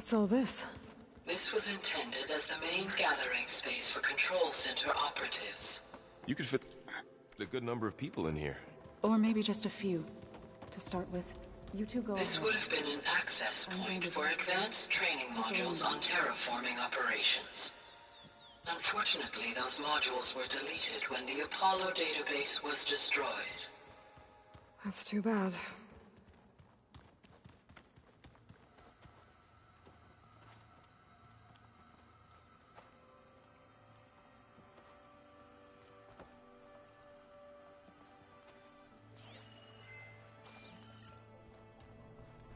What's all this? This was intended as the main gathering space for Control Center operatives. You could fit a good number of people in here. Or maybe just a few, to start with. You two go This ahead. would have been an access point for advanced training modules on terraforming operations. Unfortunately, those modules were deleted when the Apollo database was destroyed. That's too bad.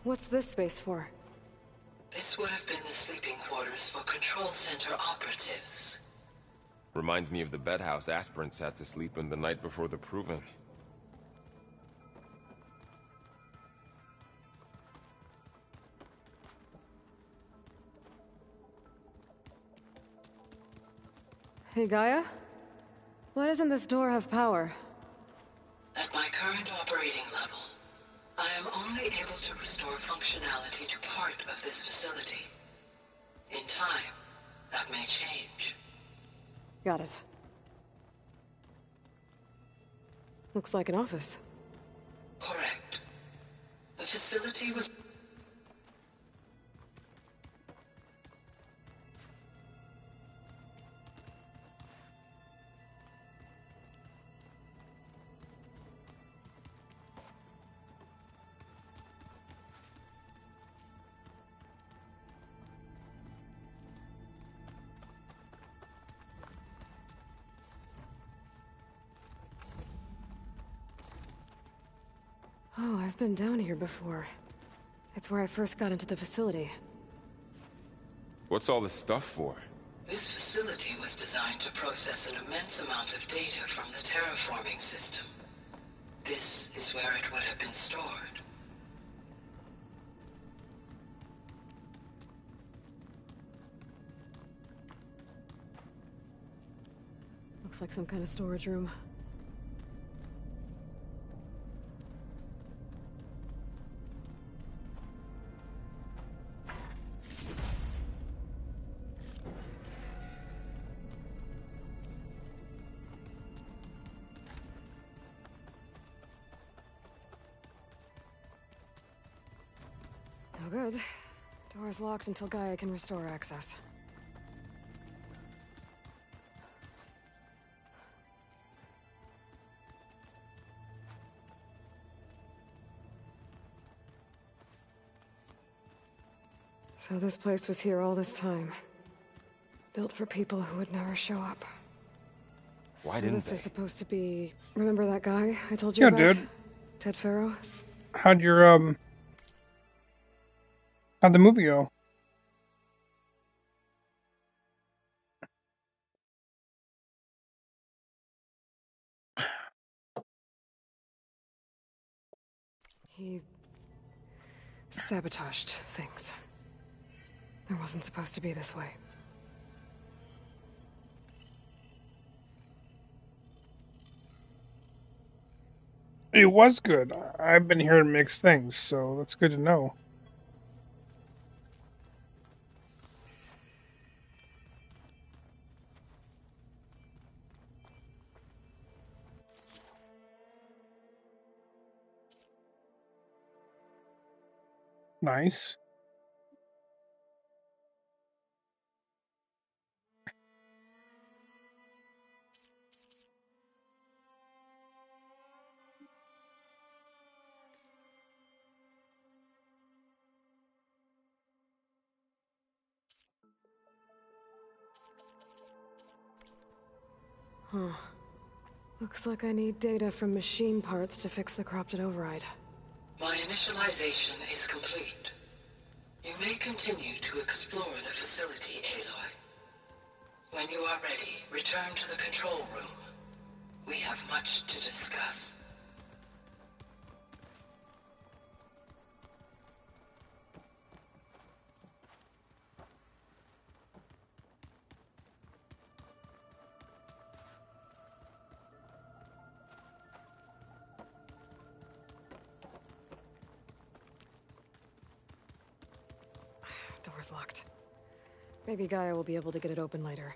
What's this space for? This would have been the sleeping quarters for Control Center operatives. Reminds me of the bedhouse aspirants had to sleep in the night before the proving. Hey, Gaia? Why doesn't this door have power? At my current operating level, I am only able to restore functionality to part of this facility. In time, that may change. Got it. Looks like an office. Correct. The facility was... Oh, I've been down here before. It's where I first got into the facility. What's all this stuff for? This facility was designed to process an immense amount of data from the terraforming system. This is where it would have been stored. Looks like some kind of storage room. No good. Door's locked until Gaia can restore access. So this place was here all this time. Built for people who would never show up. Why So didn't this they? was supposed to be... Remember that guy I told you Yeah, about? dude. Ted Farrow? How'd the movie go? He... sabotaged things. It wasn't supposed to be this way. It was good. I've been hearing mixed things, so that's good to know. Nice. Huh. Looks like I need data from machine parts to fix the corrupted override. My initialization is complete. You may continue to explore the facility, Aloy. When you are ready, return to the control room. We have much to discuss. Door's locked. Maybe Gaia will be able to get it open later.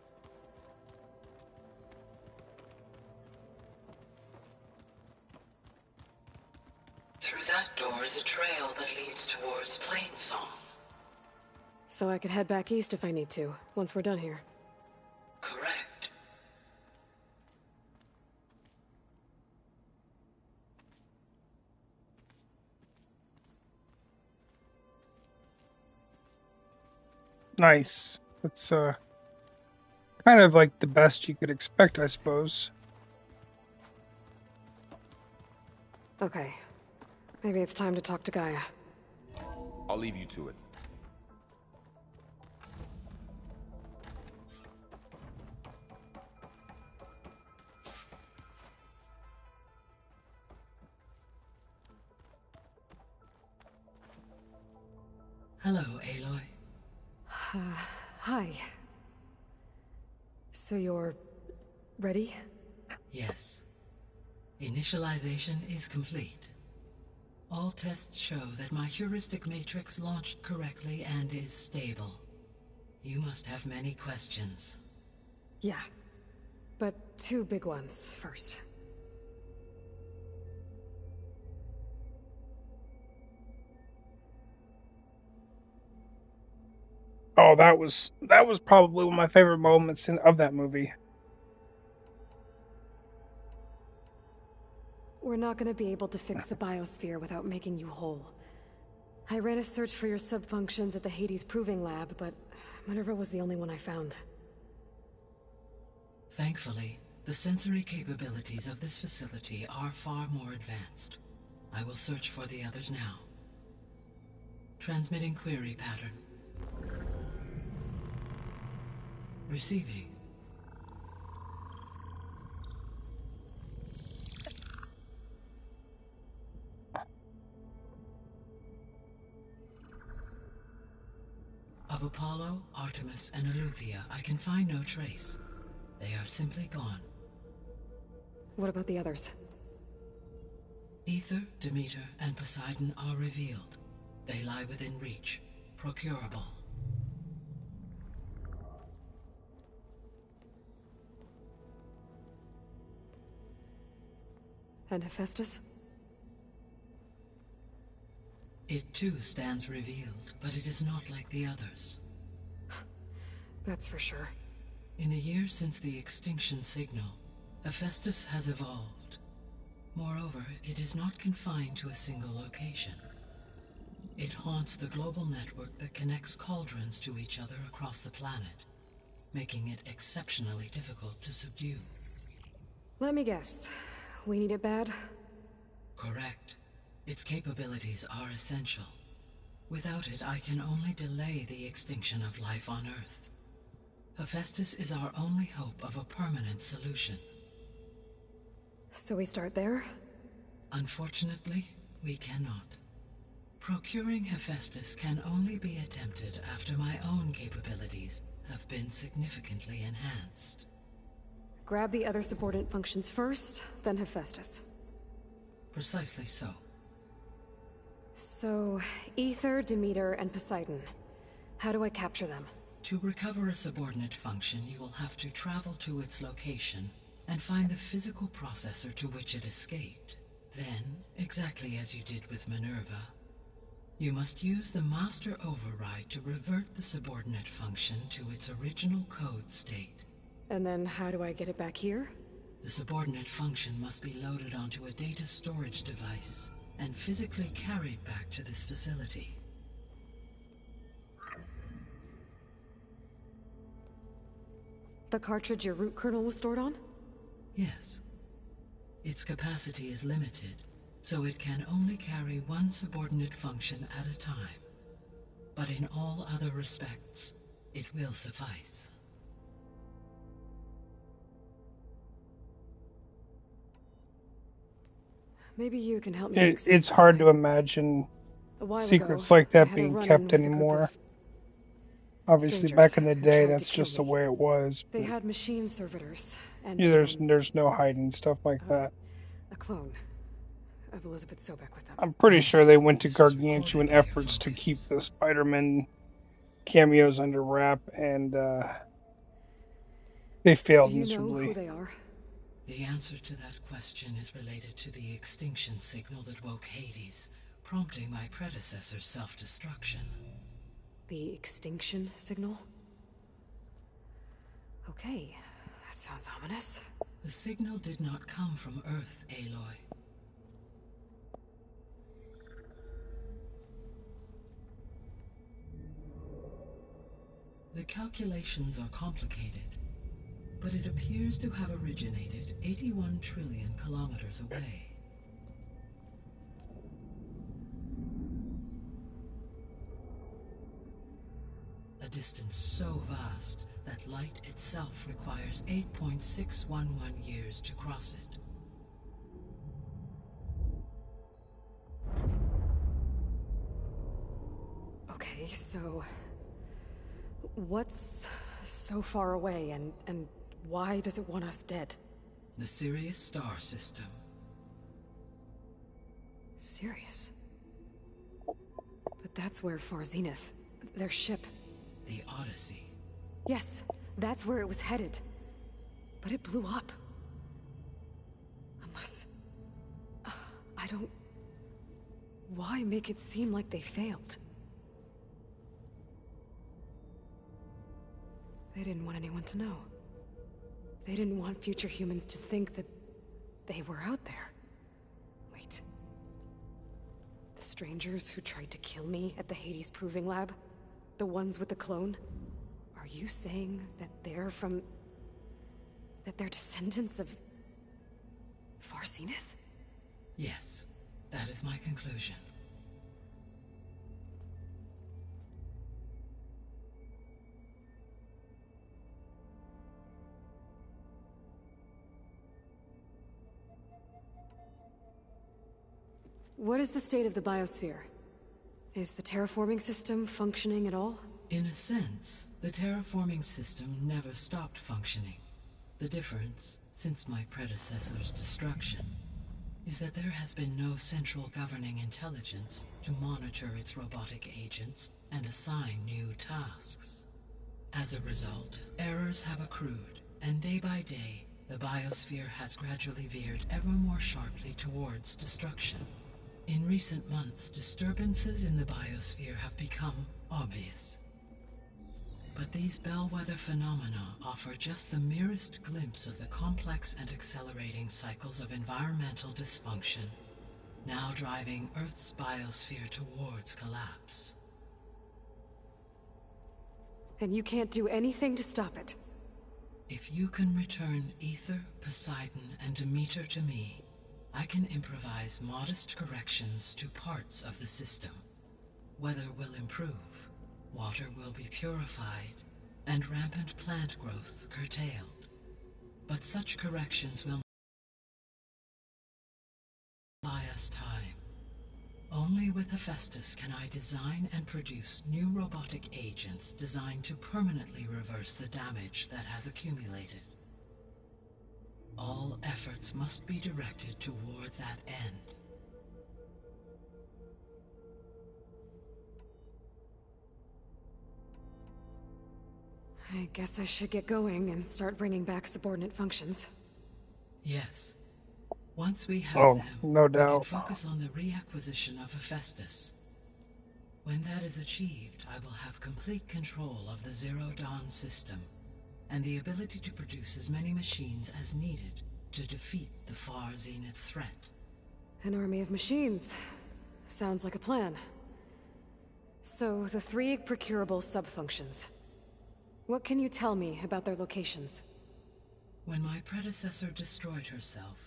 Through that door is a trail that leads towards Plainsong. So I could head back east if I need to, once we're done here. Correct. Nice. It's kind of like the best you could expect, I suppose. Okay. Maybe it's time to talk to Gaia. I'll leave you to it. Hello, Aloy. Hi. So you're... ready? Yes. Initialization is complete. All tests show that my heuristic matrix launched correctly and is stable. You must have many questions. Yeah. But two big ones first. Oh, that was probably one of my favorite moments of that movie. We're not gonna be able to fix the biosphere without making you whole. I ran a search for your subfunctions at the Hades Proving Lab, but Minerva was the only one I found. Thankfully, the sensory capabilities of this facility are far more advanced. I will search for the others now. Transmitting query pattern. Receiving. Of Apollo, Artemis, and Eleuthia, I can find no trace. They are simply gone. What about the others? Aether, Demeter, and Poseidon are revealed. They lie within reach, procurable. And Hephaestus? It too stands revealed, but it is not like the others. That's for sure. In the years since the extinction signal, Hephaestus has evolved. Moreover, it is not confined to a single location. It haunts the global network that connects cauldrons to each other across the planet, making it exceptionally difficult to subdue. Let me guess. We need it bad? Correct. Its capabilities are essential. Without it, I can only delay the extinction of life on Earth. Hephaestus is our only hope of a permanent solution. So we start there? Unfortunately, we cannot. Procuring Hephaestus can only be attempted after my own capabilities have been significantly enhanced. Grab the other subordinate functions first, then Hephaestus. Precisely so. So, Aether, Demeter, and Poseidon. How do I capture them? To recover a subordinate function, you will have to travel to its location and find the physical processor to which it escaped. Then, exactly as you did with Minerva, you must use the master override to revert the subordinate function to its original code state. And then how do I get it back here? The subordinate function must be loaded onto a data storage device and physically carried back to this facility. The cartridge your root kernel was stored on? Yes. Its capacity is limited, so it can only carry one subordinate function at a time. But in all other respects, it will suffice. Maybe you can help me make sense It's of hard something. to imagine A while secrets ago, like I that had a being run-in kept with a group anymore. of Obviously, strangers back in the who day, tried to that's kill just the me. way it was. They had machine servitors, and Yeah, there's no hiding stuff like that. a clone of Elizabeth Sobek with them. I'm pretty sure they went to This was gargantuan recorded by your efforts to keep focus. the Spider-Man cameos under wrap, and they failed Do you know miserably. who they are? The answer to that question is related to the extinction signal that woke Hades, prompting my predecessor's self-destruction. The extinction signal? Okay, that sounds ominous. The signal did not come from Earth, Aloy. The calculations are complicated, but it appears to have originated 81 trillion kilometers away. A distance so vast that light itself requires 8.611 years to cross it. Okay, so... what's so far away, and why does it want us dead? The Sirius star system. Sirius? But that's where Far Zenith, their ship... The Odyssey. Yes, that's where it was headed. But it blew up. Unless... I don't... Why make it seem like they failed? They didn't want anyone to know. They didn't want future humans to think that they were out there. Wait. The strangers who tried to kill me at the Hades Proving Lab? The ones with the clone? Are you saying that they're from... that they're descendants of... Far Zenith? Yes, that is my conclusion. What is the state of the biosphere? Is the terraforming system functioning at all? In a sense, the terraforming system never stopped functioning. The difference, since my predecessor's destruction, is that there has been no central governing intelligence to monitor its robotic agents and assign new tasks. As a result, errors have accrued, and day by day, the biosphere has gradually veered ever more sharply towards destruction. In recent months, disturbances in the biosphere have become obvious. But these bellwether phenomena offer just the merest glimpse of the complex and accelerating cycles of environmental dysfunction, now driving Earth's biosphere towards collapse. And you can't do anything to stop it? If you can return Aether, Poseidon, and Demeter to me, I can improvise modest corrections to parts of the system. Weather will improve, water will be purified, and rampant plant growth curtailed. But such corrections will buy us time. Only with Hephaestus can I design and produce new robotic agents designed to permanently reverse the damage that has accumulated. All efforts must be directed toward that end. I guess I should get going and start bringing back subordinate functions. Yes. Once we have them, no we can doubt. focus on the reacquisition of Hephaestus. When that is achieved, I will have complete control of the Zero Dawn system, and the ability to produce as many machines as needed to defeat the Far Zenith threat. An army of machines. Sounds like a plan. So, the 3 procurable sub-functions. What can you tell me about their locations? When my predecessor destroyed herself,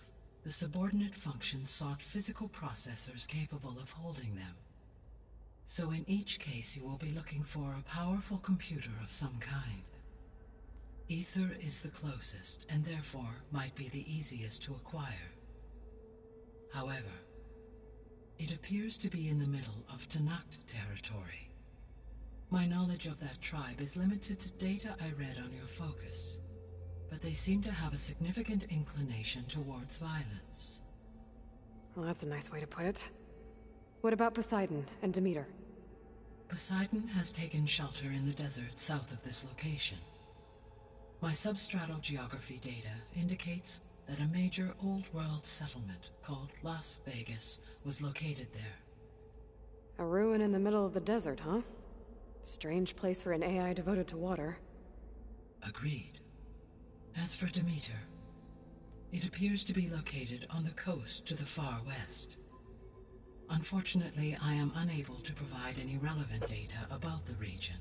the subordinate functions sought physical processors capable of holding them. So in each case you will be looking for a powerful computer of some kind. Aether is the closest, and therefore might be the easiest to acquire. However, it appears to be in the middle of Tenakth territory. My knowledge of that tribe is limited to data I read on your focus, but they seem to have a significant inclination towards violence. Well, that's a nice way to put it. What about Poseidon and Demeter? Poseidon has taken shelter in the desert south of this location. My substratal geography data indicates that a major old-world settlement called Las Vegas was located there. A ruin in the middle of the desert, huh? Strange place for an AI devoted to water. Agreed. As for Demeter, it appears to be located on the coast to the far west. Unfortunately, I am unable to provide any relevant data about the region.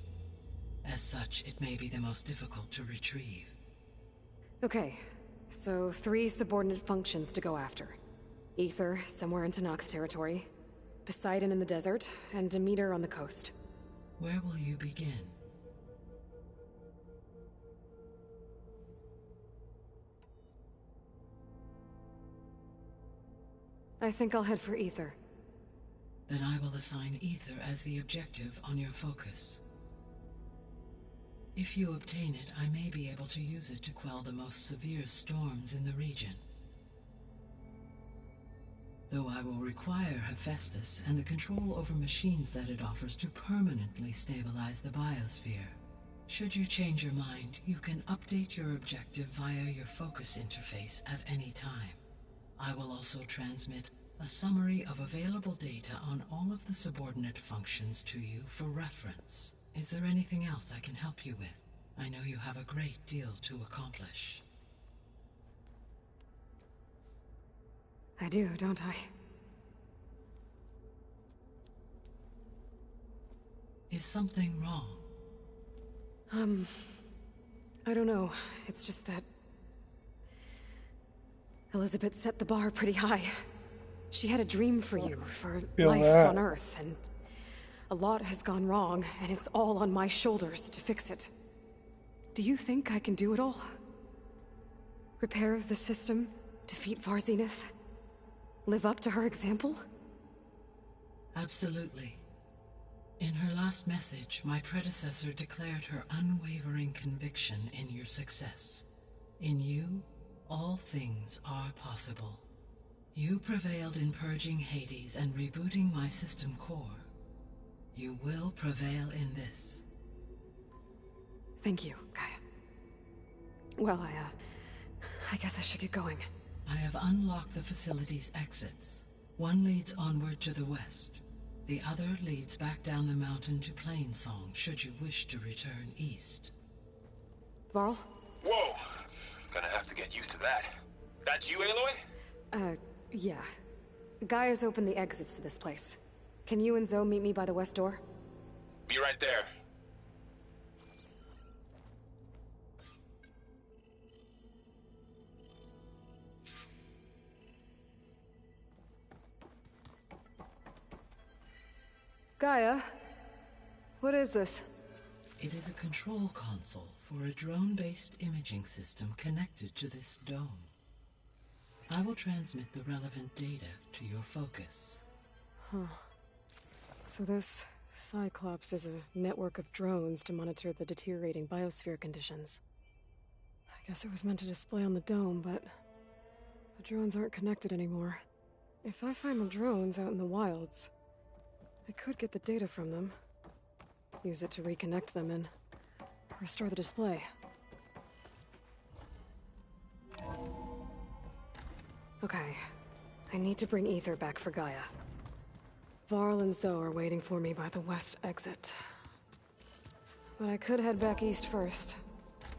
As such, it may be the most difficult to retrieve. Okay, so 3 subordinate functions to go after. Aether, somewhere in Tenakth's territory. Poseidon in the desert, and Demeter on the coast. Where will you begin? I think I'll head for Aether. Then I will assign Aether as the objective on your focus. If you obtain it, I may be able to use it to quell the most severe storms in the region. Though I will require Hephaestus and the control over machines that it offers to permanently stabilize the biosphere. Should you change your mind, you can update your objective via your focus interface at any time. I will also transmit a summary of available data on all of the subordinate functions to you for reference. Is there anything else I can help you with? I know you have a great deal to accomplish. I do, don't I? Is something wrong? I don't know. It's just that Elizabeth set the bar pretty high. She had a dream for you, for Feel life that. on Earth, and a lot has gone wrong, and it's all on my shoulders to fix it. Do you think I can do it all? Repair the system, defeat Varzenith, live up to her example? Absolutely. In her last message, my predecessor declared her unwavering conviction in your success. In you, all things are possible. You prevailed in purging Hades and rebooting my system core. You will prevail in this. Thank you, Gaia. Well, I guess I should get going. I have unlocked the facility's exits. One leads onward to the west. The other leads back down the mountain to Plainsong, should you wish to return east. Varl? Whoa! Gonna have to get used to that. That you, Aloy? Yeah. Gaia's opened the exits to this place. Can you and Zoe meet me by the west door? Be right there. Gaia? What is this? It is a control console for a drone-based imaging system connected to this dome. I will transmit the relevant data to your focus. So this Cyclops is a network of drones to monitor the deteriorating biosphere conditions. I guess it was meant to display on the dome, but the drones aren't connected anymore. If I find the drones out in the wilds, I could get the data from them, use it to reconnect them and restore the display. Okay, I need to bring Aether back for Gaia. Varl and Zoe are waiting for me by the west exit. But I could head back east first.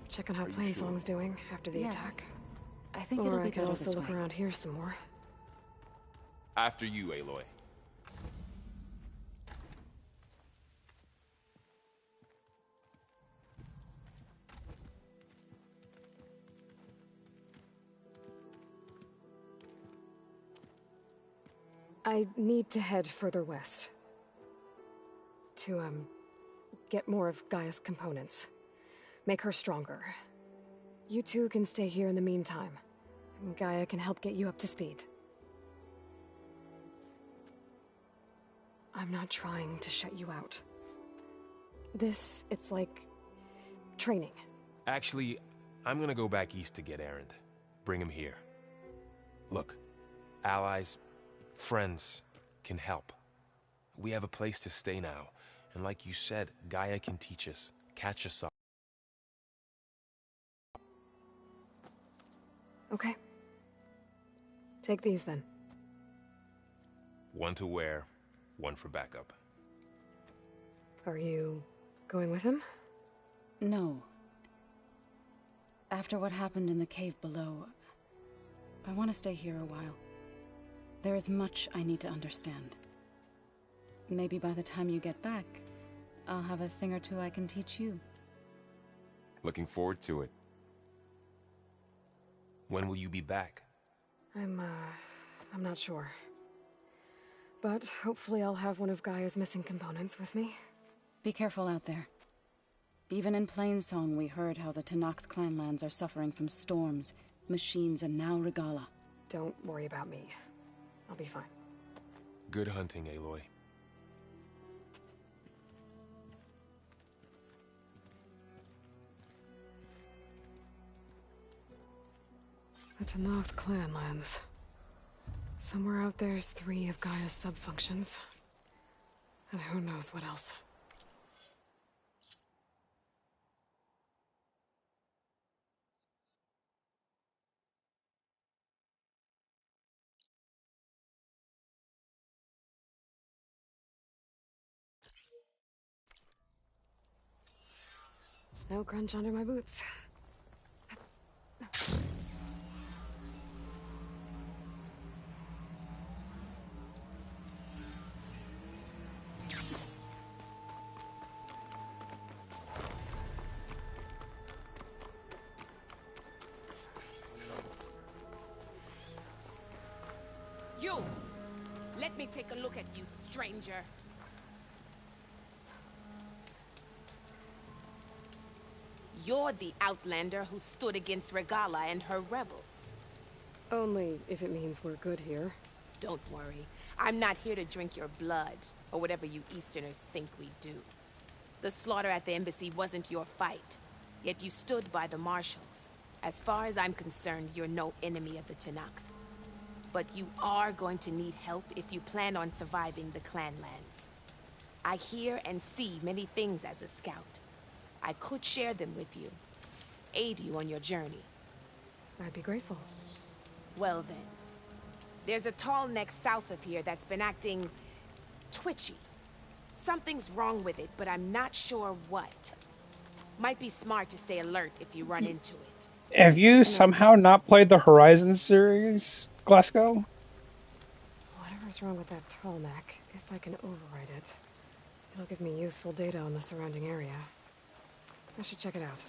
Check on how Plainsong's doing after the attack. I think it'll Or be I could better also this look way. around here some more. After you, Aloy. I need to head further west. To, get more of Gaia's components. Make her stronger. You two can stay here in the meantime. And Gaia can help get you up to speed. I'm not trying to shut you out. It's like training. Actually, I'm gonna go back east to get Erend. Bring him here. Look, allies, friends can help. We have a place to stay now, And like you said, Gaia can teach us, catch us up. Okay. Take these then. One to wear, one for backup. Are you going with him? No. After what happened in the cave below, I want to stay here a while. There is much I need to understand. Maybe by the time you get back, I'll have a thing or two I can teach you. Looking forward to it. When will you be back? I'm not sure. But hopefully I'll have one of Gaia's missing components with me. Be careful out there. Even in Plainsong, we heard how the Tenakth clanlands are suffering from storms, machines, and now Regalla. Don't worry about me. I'll be fine. Good hunting, Aloy. The Tenakth clanlands. Somewhere out there's 3 of Gaia's subfunctions. And who knows what else. Snow crunch under my boots. You! Let me take a look at you, stranger. You're the Outlander who stood against Regalla and her rebels. Only if it means we're good here. Don't worry. I'm not here to drink your blood, or whatever you Easterners think we do. The slaughter at the embassy wasn't your fight, yet you stood by the Marshals. As far as I'm concerned, you're no enemy of the Tenakth. But you are going to need help if you plan on surviving the clanlands. I hear and see many things as a scout. I could share them with you, aid you on your journey. I'd be grateful. Well then, there's a tall neck south of here that's been acting twitchy. Something's wrong with it, but I'm not sure what. Might be smart to stay alert if you run into it. Have you somehow not played the Horizon series, Glasgow? Whatever's wrong with that tall neck, if I can override it, it'll give me useful data on the surrounding area. I should check it out.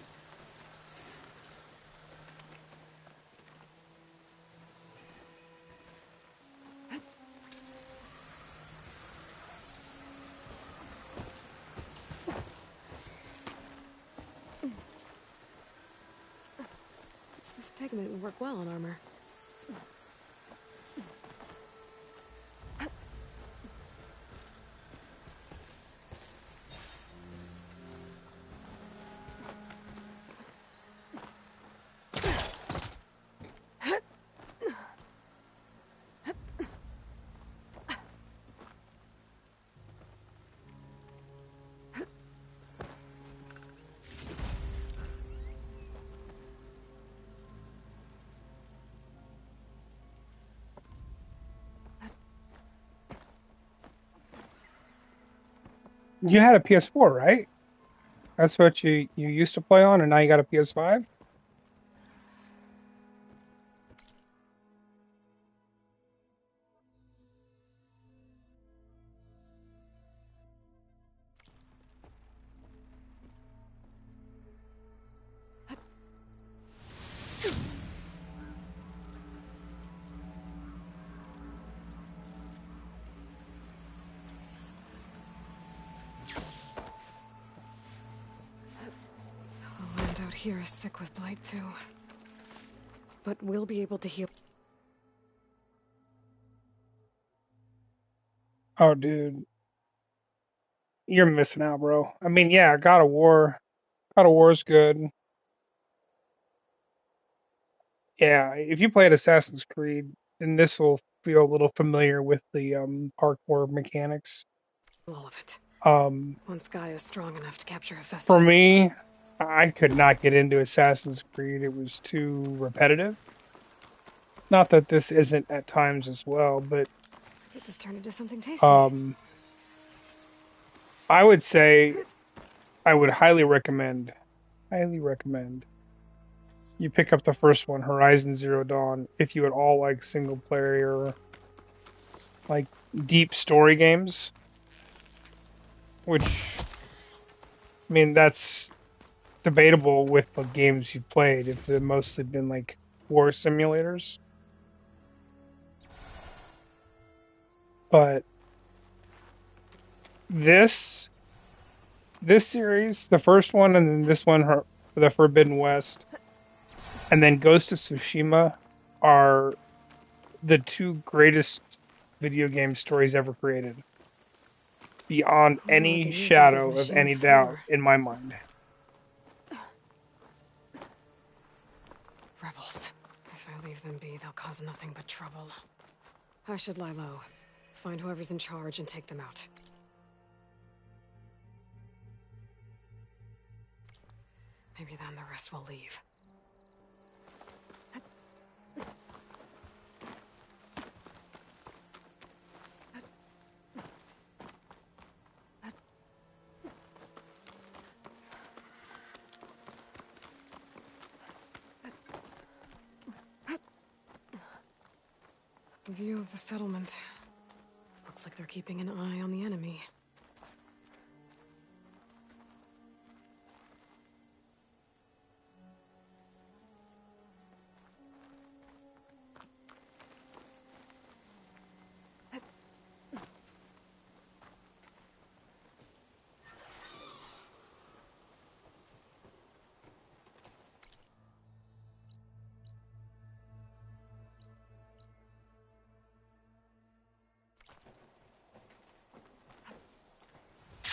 This pigment would work well on armor. You had a PS4, right? That's what you used to play on, and now you got a PS5? The land out here is sick with blight too. But we'll be able to heal. Oh, dude. You're missing out, bro. I mean, yeah, God of War. God of War's good. Yeah, if you played Assassin's Creed, then this will feel a little familiar with the parkour mechanics. All of it. Once Gaia's strong enough to capture Hephaestus. For me, I could not get into Assassin's Creed. It was too repetitive. Not that this isn't at times as well, but Get this turned into something tasty. I would say I would highly recommend you pick up the first one, Horizon Zero Dawn, if you at all like single player, like deep story games. Which, I mean, that's debatable with the games you've played, if they've mostly been like war simulators. But this series, the first one, and then this one, The Forbidden West, and then Ghost of Tsushima, are the two greatest video game stories ever created, beyond any shadow of any doubt in my mind. Rebels. If I leave them be, they'll cause nothing but trouble. I should lie low. Find whoever's in charge and take them out. Maybe then the rest will leave. View of the settlement. Looks like they're keeping an eye on the enemy.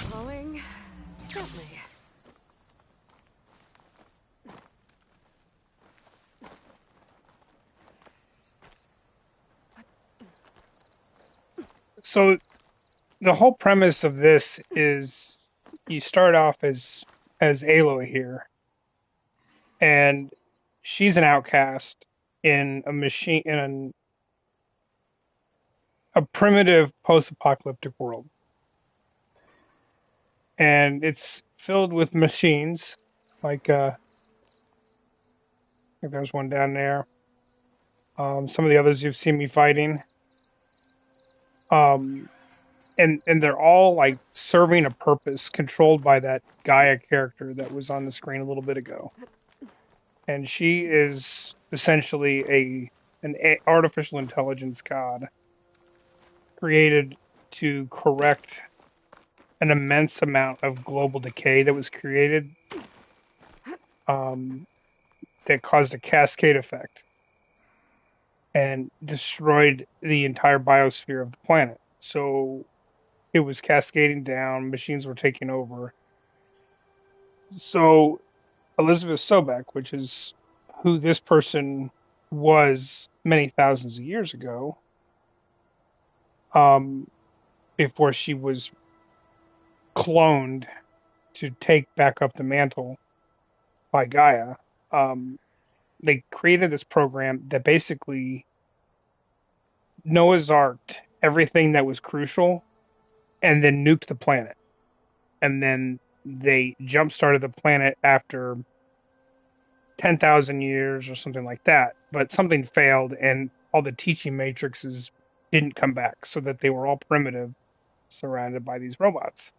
Falling gently. So the whole premise of this is you start off as Aloy here, and she's an outcast in a primitive post-apocalyptic world, and it's filled with machines. Like I think there's one down there. Some of the others you've seen me fighting. And they're all like serving a purpose, controlled by that Gaia character that was on the screen a little bit ago. And she is essentially an artificial intelligence god created to correct an immense amount of global decay that was created, that caused a cascade effect and destroyed the entire biosphere of the planet. So it was cascading down, machines were taking over. So Elizabeth Sobek, which is who this person was many thousands of years ago, before she was cloned to take back up the mantle by Gaia, they created this program that basically Noah's Arked everything that was crucial and then nuked the planet. And then they jump-started the planet after 10,000 years or something like that. But something failed, and all the teaching matrices didn't come back, so that they were all primitive, surrounded by these robots.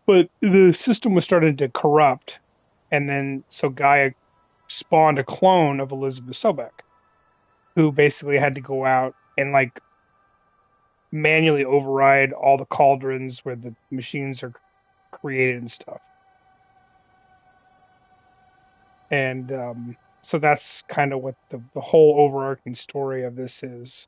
But the system was starting to corrupt, and then so Gaia spawned a clone of Elizabeth Sobek, who basically had to go out and like manually override all the cauldrons where the machines are created and stuff. And so that's kind of what the whole overarching story of this is.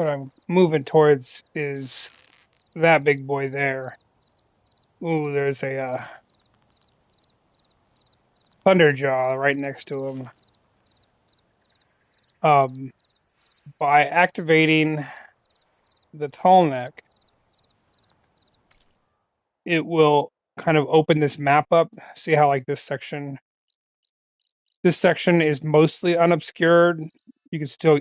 what I'm moving towards is that big boy there. Ooh, there's a Thunderjaw right next to him. By activating the tall neck, it will kind of open this map up. See how like this section is mostly unobscured. You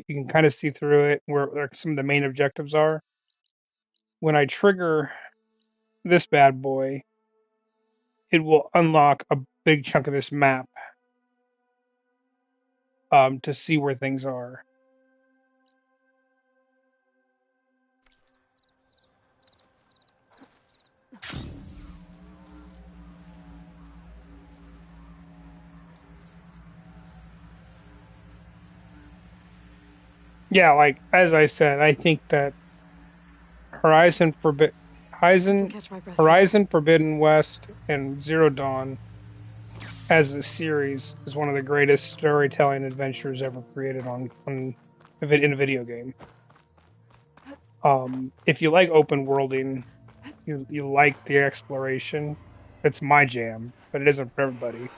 can kind of see through it where some of the main objectives are. When I trigger this bad boy, it will unlock a big chunk of this map to see where things are. Yeah, like as I said, I think that Horizon Forbid I can Horizon catch my breath. Horizon Forbidden West and Zero Dawn as a series is one of the greatest storytelling adventures ever created in a video game. If you like open worlding, you like the exploration, it's my jam, but it isn't for everybody.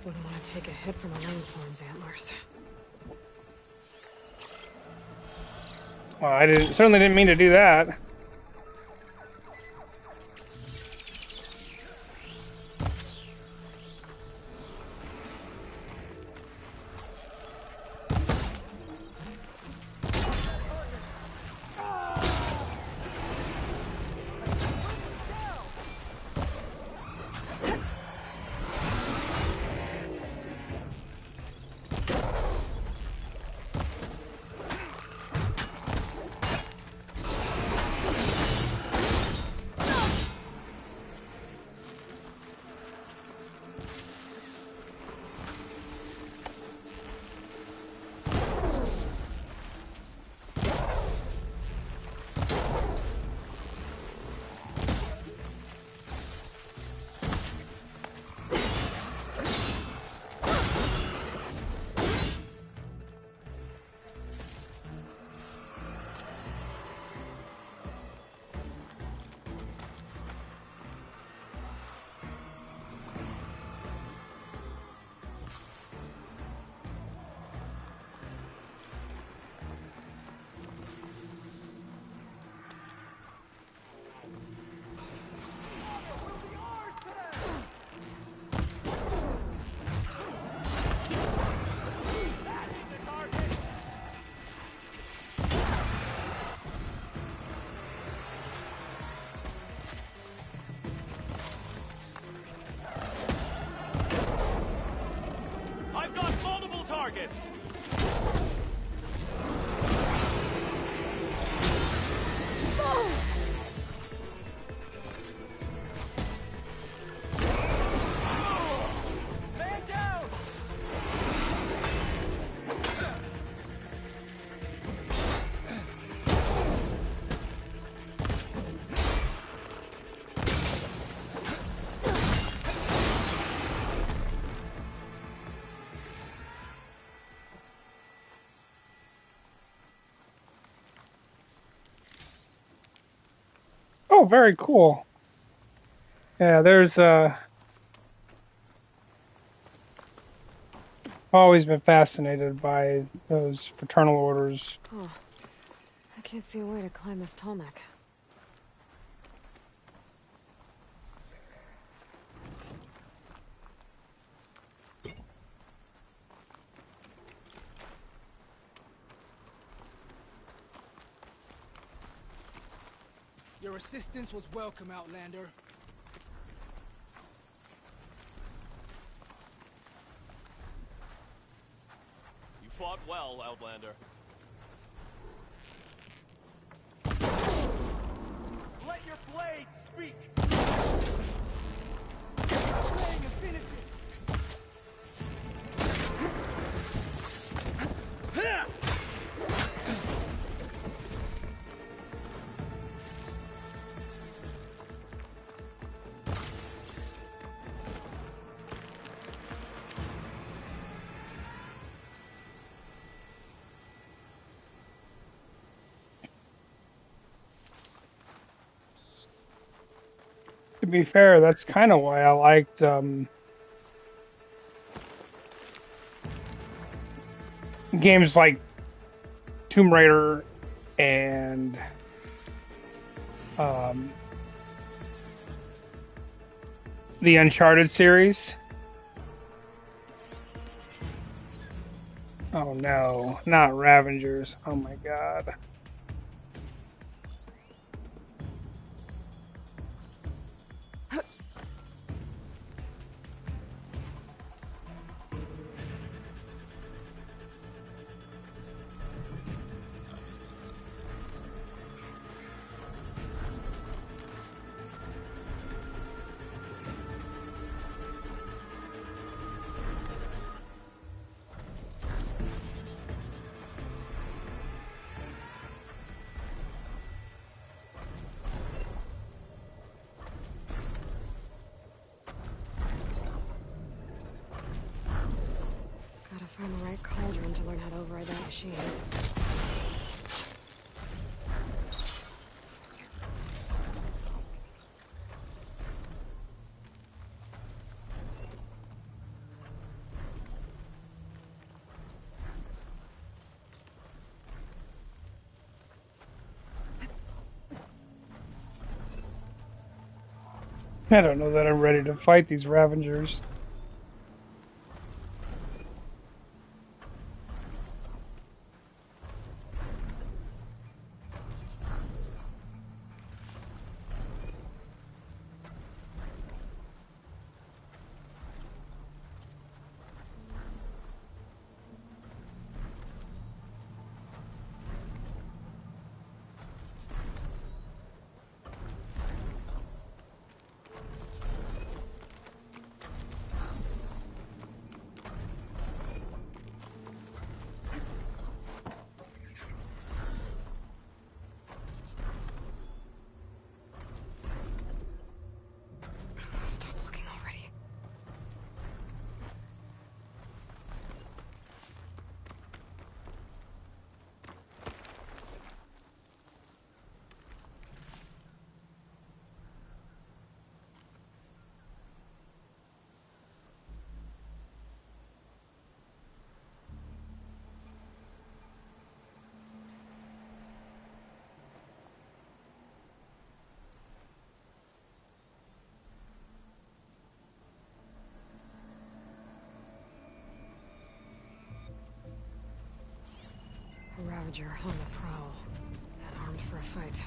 Wouldn't want to take a hit from a Langshorn's antlers. Well, I certainly didn't mean to do that. I've got multiple targets! Man down! Oh, very cool. Yeah, there's always been fascinated by those fraternal orders. Oh, I can't see a way to climb this tall neck. Your assistance was welcome, Outlander. You fought well, Outlander. Let your blade speak! Playing infinity. To be fair, that's kind of why I liked games like Tomb Raider and the Uncharted series. Oh no, not Ravengers. Oh my god. Gotta find the right cauldron to learn how to override that machine. I don't know that I'm ready to fight these Ravengers. Stop looking already. A Ravager on the prowl, and armed for a fight.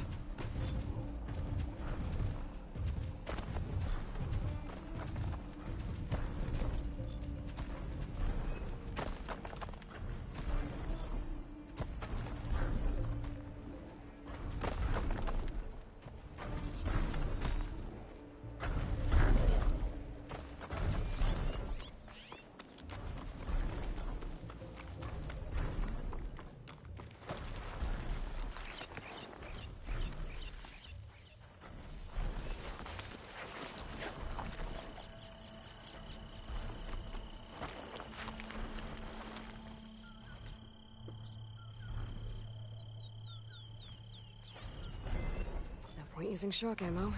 No point using shock ammo.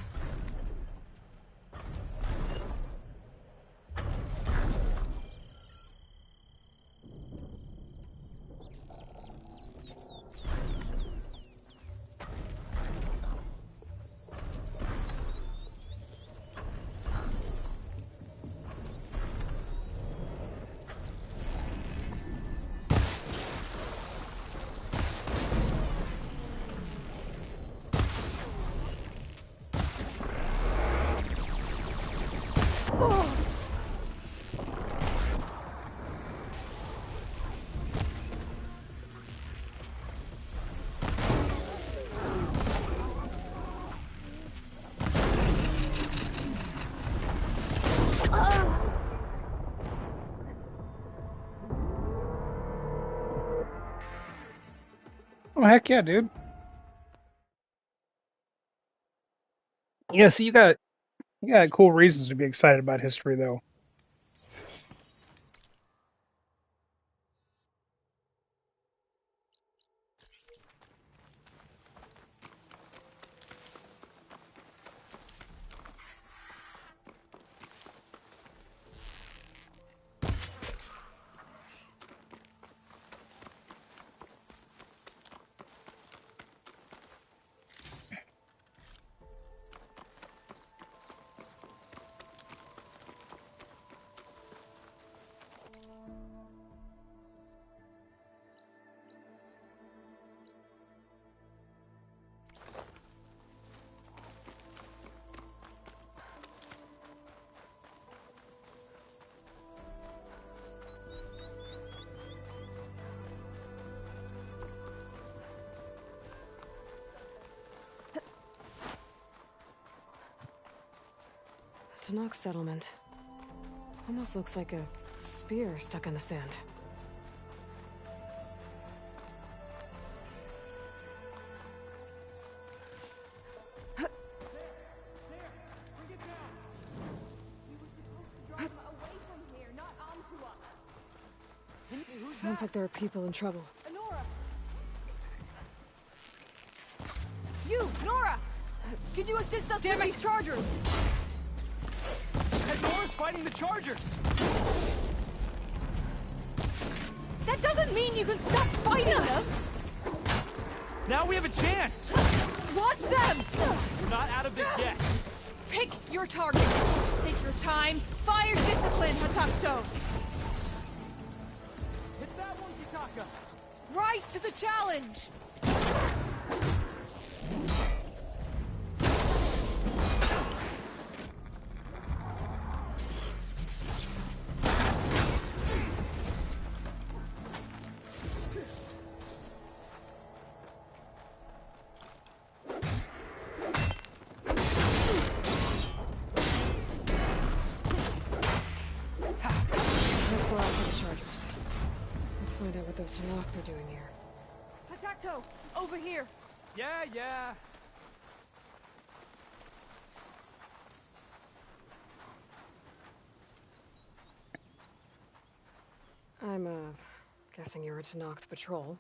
Oh heck yeah, dude. Yeah, so you got cool reasons to be excited about history though. Tanakh settlement. Almost looks like a spear stuck in the sand. Sounds like there are people in trouble. Nora! You, Nora! Can you assist us with these chargers? And Nora's fighting the Chargers! That doesn't mean you can stop fighting them! Now we have a chance! Watch them! We're not out of this yet! Pick your target. Take your time. Fire discipline, Hatakto. Hit that one, Kitaka! Rise to the challenge! Let's go out to the Chargers. Let's find out what those Tanakh are doing here. Hatakto, over here. Yeah. I'm, guessing you're a Tanakh patrol.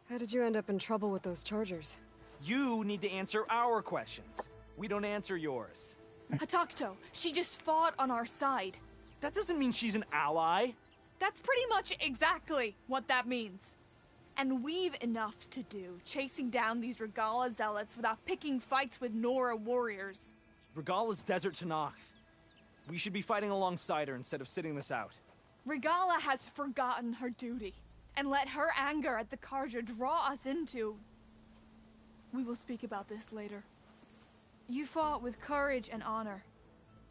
How did you end up in trouble with those Chargers? You need to answer our questions. We don't answer yours. Hatakto, she just fought on our side. That doesn't mean she's an ally. That's pretty much exactly what that means. And we've enough to do chasing down these Regala zealots without picking fights with Nora warriors. Regala's Desert Tanakh. We should be fighting alongside her instead of sitting this out. Regala has forgotten her duty and let her anger at the Carja draw us into... We will speak about this later. You fought with courage and honor.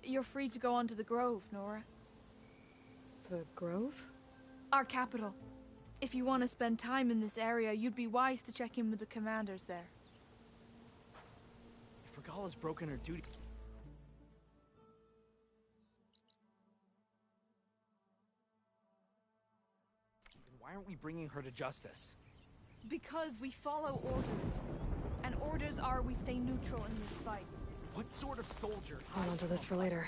You're free to go on to the Grove, Nora. The Grove? Our capital. If you want to spend time in this area, you'd be wise to check in with the commanders there. If Regala's broken her duty... then why aren't we bringing her to justice? Because we follow orders. And orders are we stay neutral in this fight. What sort of soldier? Hold on to this for later.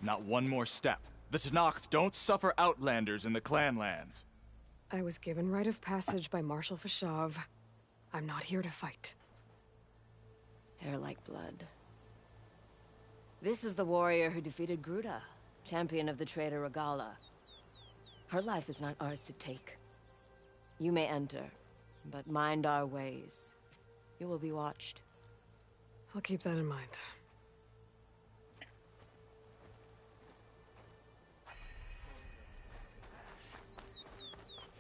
Not one more step. The Tanakh don't suffer outlanders in the Clanlands. I was given rite of passage by Marshal Fashav. I'm not here to fight. Hair like blood. This is the warrior who defeated Gruda, champion of the traitor Regala. Her life is not ours to take. You may enter, but mind our ways. You will be watched. I'll keep that in mind.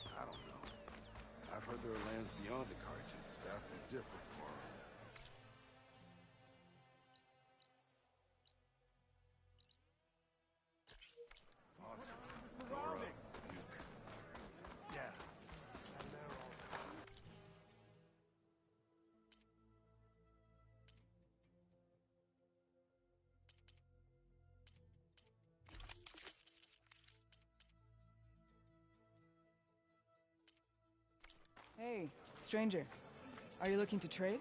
I don't know. I've heard there are lands beyond the Carjas, vastly different from our own. Awesome. Nora, you... Yeah. Hey, stranger. Are you looking to trade?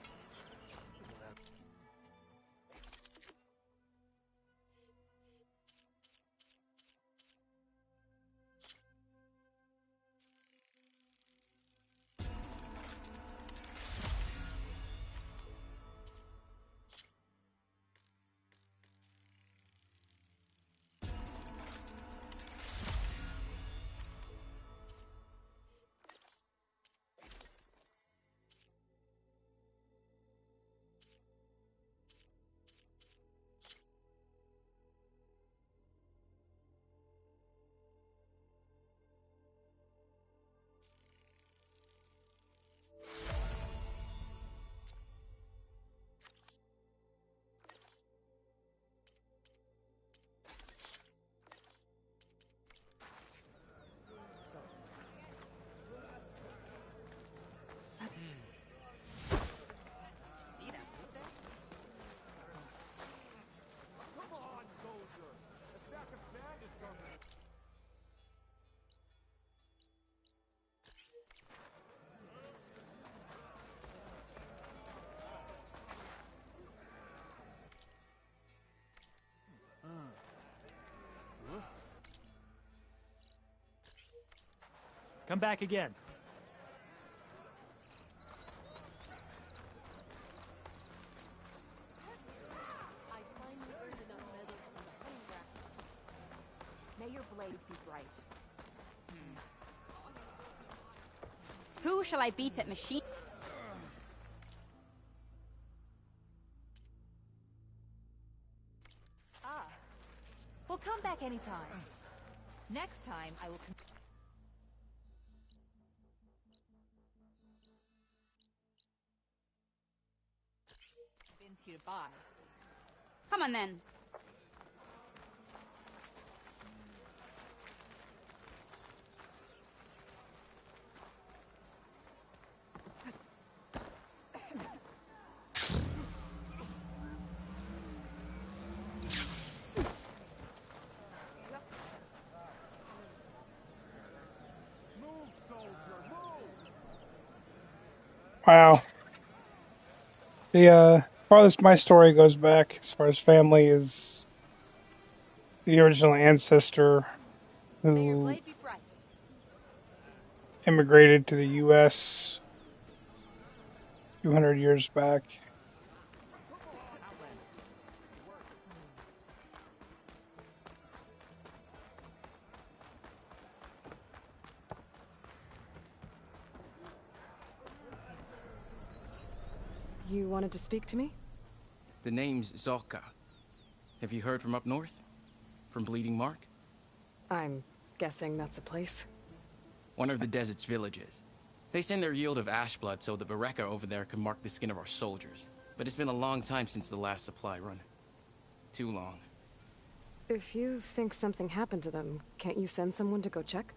Come back again. May your blade be bright. Who shall I beat at machine? Ah. We'll come back anytime. Next time, I will convince you to buy. Come on then. Wow. The farthest my story goes back, as far as family, is the original ancestor who immigrated to the U.S. 200 years back. You wanted to speak to me? The name's Zolka. Have you heard from up north? From Bleeding Mark? I'm guessing that's a place. One of the desert's villages. They send their yield of ash blood so the Bereka over there can mark the skin of our soldiers. But it's been a long time since the last supply run. Too long. If you think something happened to them, can't you send someone to go check?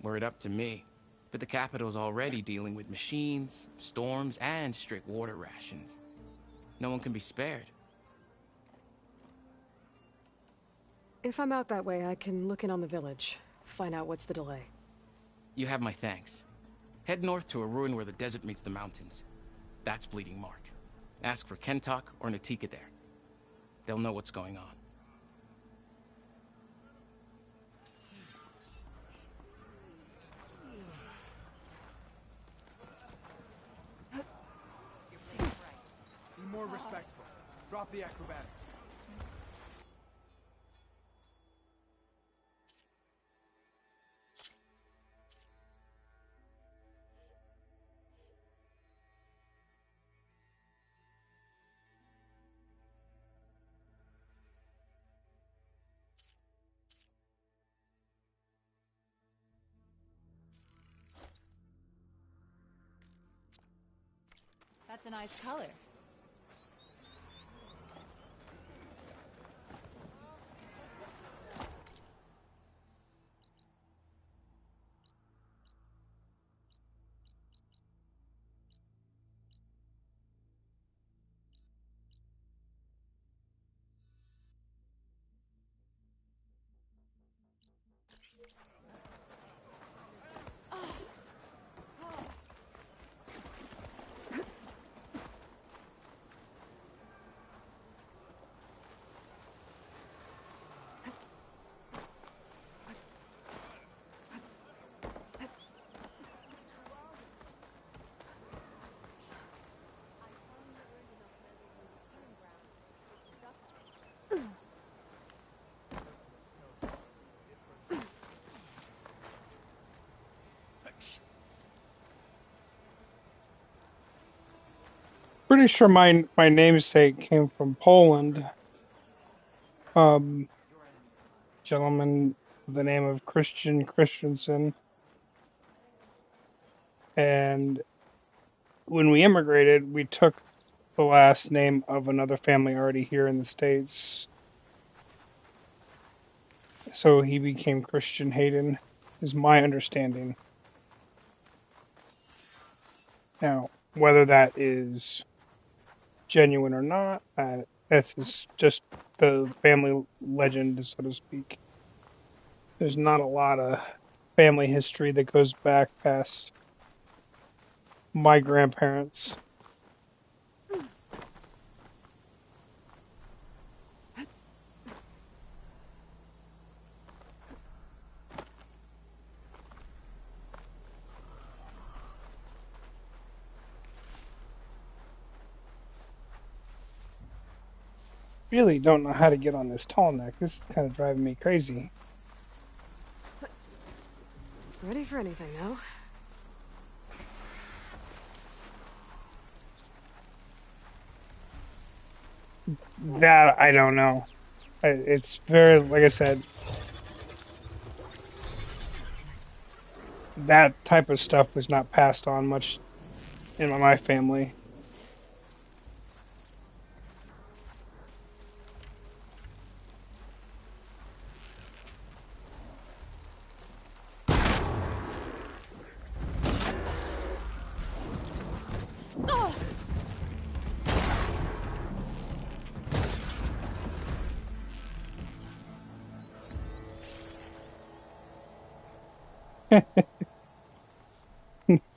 Were it up to me. But the capital's already dealing with machines, storms, and strict water rations. No one can be spared. If I'm out that way, I can look in on the village. Find out what's the delay. You have my thanks. Head north to a ruin where the desert meets the mountains. That's Bleeding Mark. Ask for Kentok or Natika there. They'll know what's going on. Be more respectful. Drop the acrobatics. That's a nice color. Pretty sure my namesake came from Poland. Gentleman with the name of Christian Christensen. And when we immigrated, we took the last name of another family already here in the States. So he became Christian Hayden, is my understanding. Now, whether that is genuine or not, that's just the family legend, so to speak. There's not a lot of family history that goes back past my grandparents. really don't know how to get on this tall neck. This is kind of driving me crazy. Ready for anything now? That I don't know. It's very, like I said, that type of stuff was not passed on much in my family.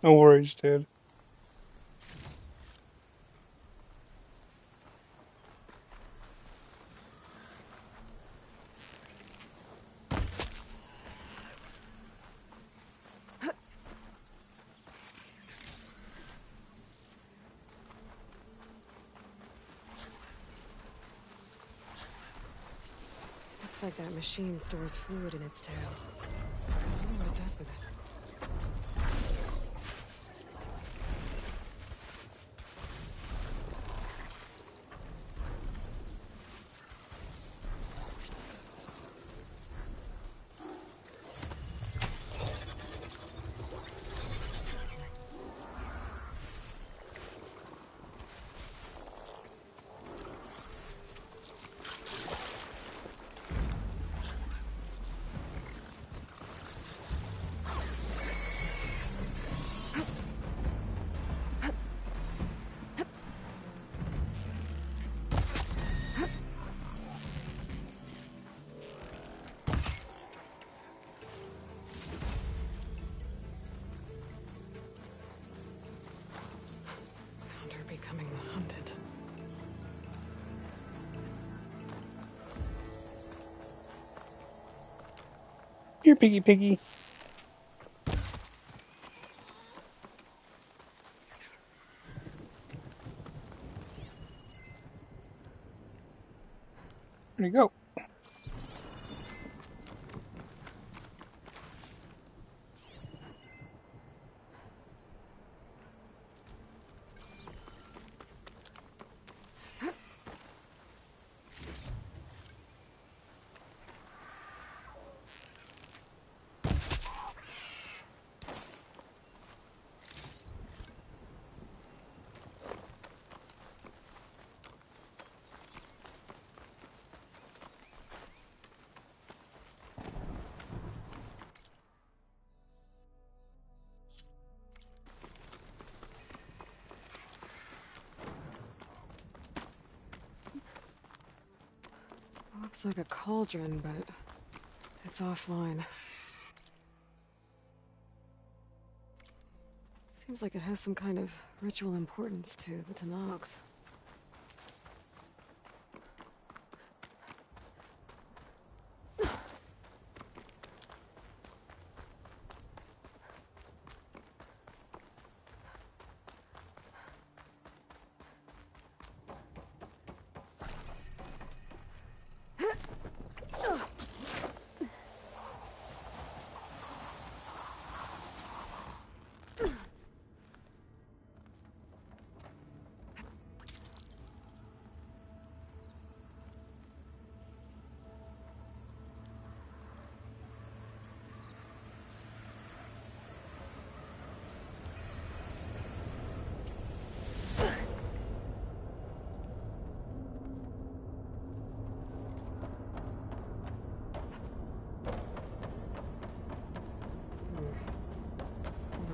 No worries, dude. Looks like that machine stores fluid in its tail. I wonder what it does with it. Becoming the hunted. Here, piggy. There you go. Looks like a cauldron, but it's offline. Seems like it has some kind of ritual importance to the Tenakth.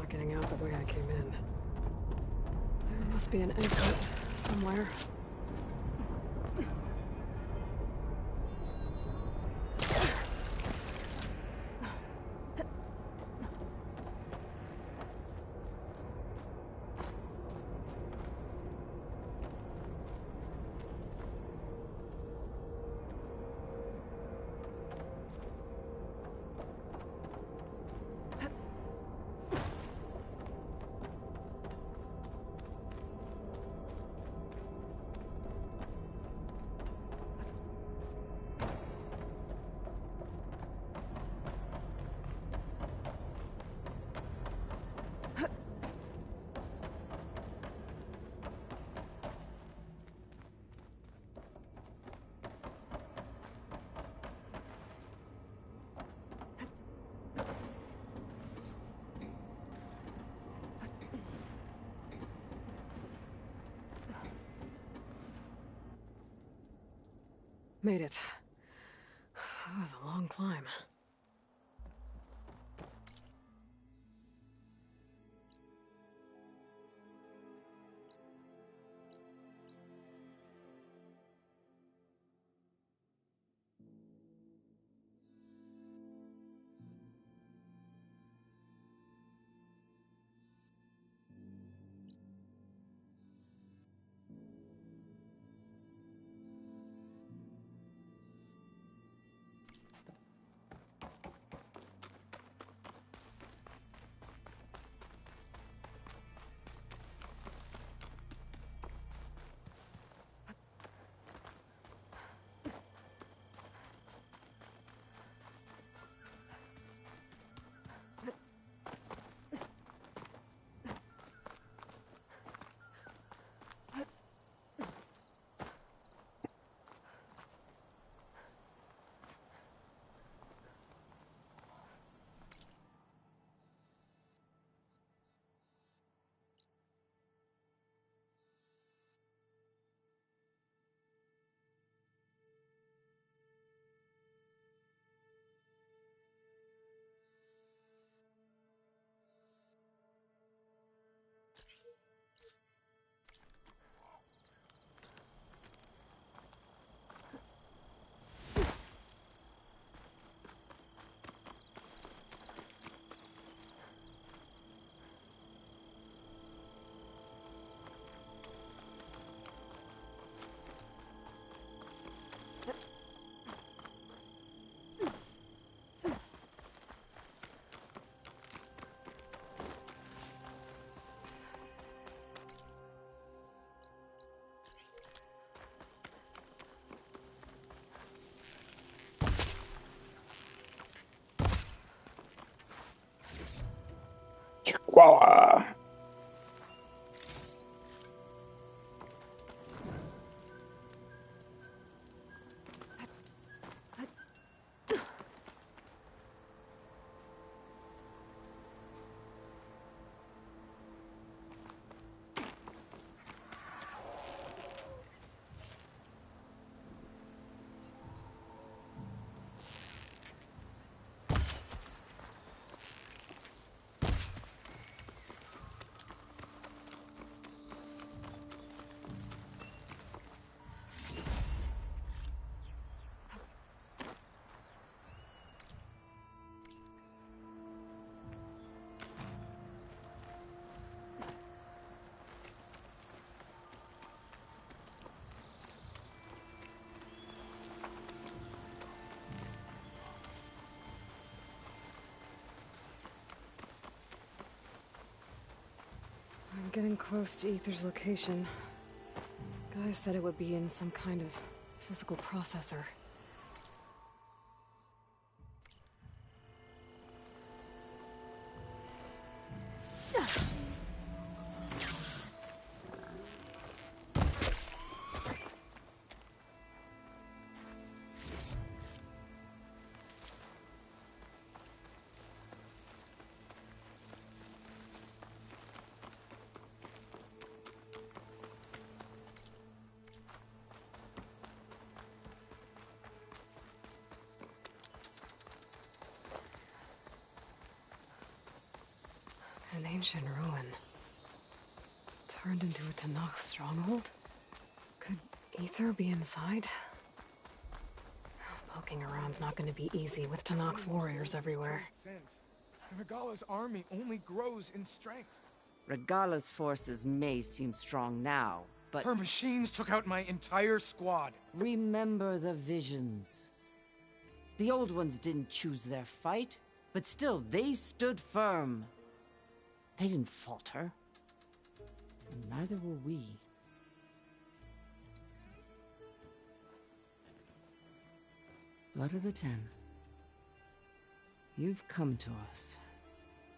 Getting out the way I came in. There must be an exit somewhere. Made it. That was a long climb. Chihuahua. I'm getting close to Aether's location. Guy said it would be in some kind of physical processor. An ancient ruin. Turned into a Tenakth stronghold? Could Aether be inside? Poking around's not gonna be easy with Tenakth's warriors everywhere. Regala's army only grows in strength. Regala's forces may seem strong now, but... Her machines took out my entire squad. Remember the visions. The old ones didn't choose their fight, but still, they stood firm. They didn't falter. And neither will we. Blood of the Ten. You've come to us.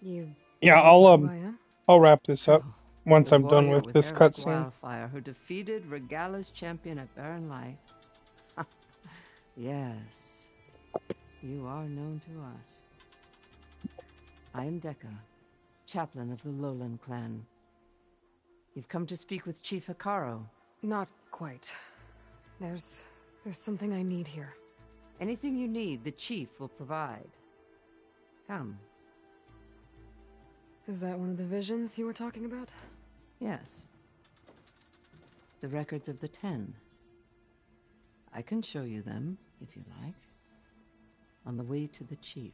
Yeah, I'll wrap this up once I'm done with this cutscene. Wildfire, who defeated Regala's champion at Barren Light. Yes, you are known to us. I am Dekka, chaplain of the Lowland clan. You've come to speak with Chief Hekarro. Not quite. There's There's something I need here. Anything you need, the Chief will provide. Come. Is that one of the visions you were talking about? Yes. The records of the 10. I can show you them, if you like. On the way to the Chief.